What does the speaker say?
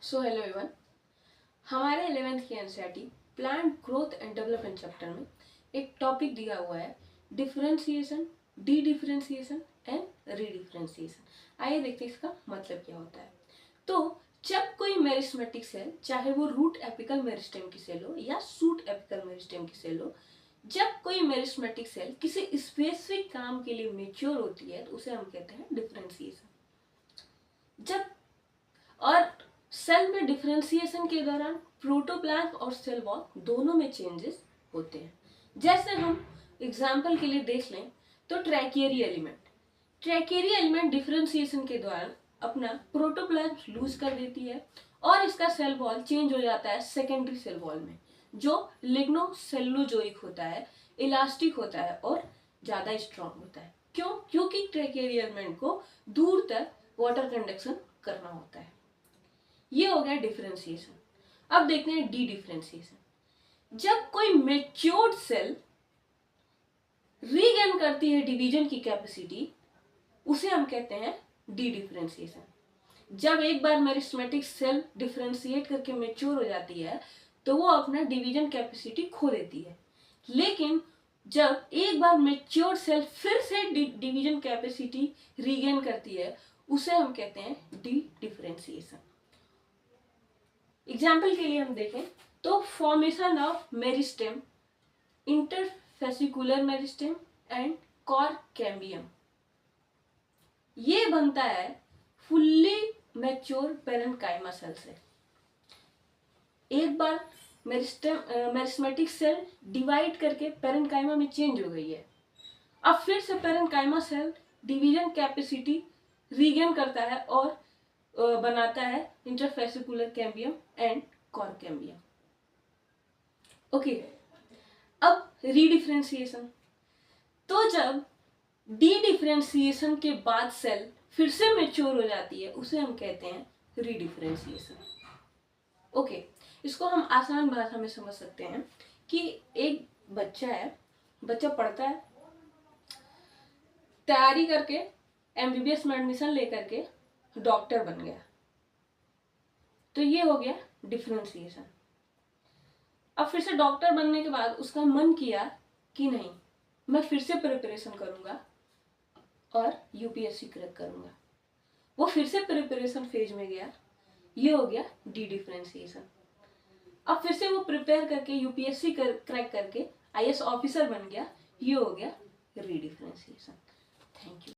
So hello everyone, हमारे 11th की NCERT plant growth and development chapter में एक टॉपिक दिया हुआ है डिफरेंशिएशन, डी डिफरेंशिएशन एंड रीडिफरेंशिएशन। आइए देखते हैं इसका मतलब क्या होता है। तो जब कोई मेरिस्टेमेटिक सेल, चाहे वो रूट एपिकल मेरिस्टेम की सेल हो या सूट एपिकल मेरिस्टेम की सेल हो, जब कोई मेरिस्टेमेटिक सेल किसी स्पेसिफिक काम के लिए मेच्योर होती है तो उसे हम कहते हैं डिफरेंशिएशन। जब और सेल में डिफरेंशिएशन के दौरान प्रोटोप्लाज्म और सेल वॉल दोनों में चेंजेस होते हैं। जैसे हम एग्जाम्पल के लिए देख लें तो ट्रैकेरी एलिमेंट डिफरेंशिएशन के दौरान अपना प्रोटोप्लाज्म लूज कर देती है और इसका सेल वॉल चेंज हो जाता है सेकेंडरी सेल वॉल में, जो लिग्नोसेलुलोजोइक होता है, इलास्टिक होता है और ज्यादा स्ट्रॉन्ग होता है। क्यों? क्योंकि ट्रैकेरी एलिमेंट को दूर तक वाटर कंडक्शन करना होता है। ये हो गया डिफरेंशिएशन। अब देखते हैं डी डिफरेंशिएशन। जब कोई मैच्योर्ड सेल रीगेन करती है डिवीजन की कैपेसिटी, उसे हम कहते हैं डी डिफरेंशिएशन। जब एक बार मेरिस्टेमेटिक सेल डिफरेंशिएट करके मैच्योर हो जाती है तो वो अपना डिवीजन कैपेसिटी खो देती है, लेकिन जब एक बार मैच्योर्ड सेल फिर से डिवीजन कैपेसिटी रीगेन करती है उसे हम कहते हैं डी डिफरेंशिएशन। एग्जाम्पल के लिए हम देखें तो formation of meristem, interfascicular meristem and cork cambium, ये बनता है फुल्ली मैच्योर पेरेन्काइमा सेल से। एक बार मेरिस्टेमेटिक सेल डिवाइड करके पेरेन्काइमा में चेंज हो गई है, अब फिर से parenchyma cell division capacity regain करता है और बनाता है interfascicular cambium and cork cambium. Okay, अब रीडिफरेंशिएशन। तो जब डी डिफरेंशिएशन के बाद सेल फिर से मैच्योर हो जाती है उसे हम कहते हैं रीडिफरेंशिएशन। ओके, इसको हम आसान भाषा में समझ सकते हैं कि एक बच्चा है, बच्चा पढ़ता है, तैयारी करके एमबीबीएस में एडमिशन लेकर के डॉक्टर बन गया, तो ये हो गया डिफरेंशिएशन। अब फिर से डॉक्टर बनने के बाद उसका मन किया कि नहीं, मैं फिर से प्रिपरेशन करूंगा और यूपीएससी क्रैक करूंगा। वो फिर से प्रिपरेशन फेज में गया, ये हो गया डी डिफरेंशिएशन। अब फिर से वो प्रिपेयर करके यूपीएससी क्रैक करके आईएएस ऑफिसर बन गया, ये हो गया री डिफरेंशिएशन। Thank you.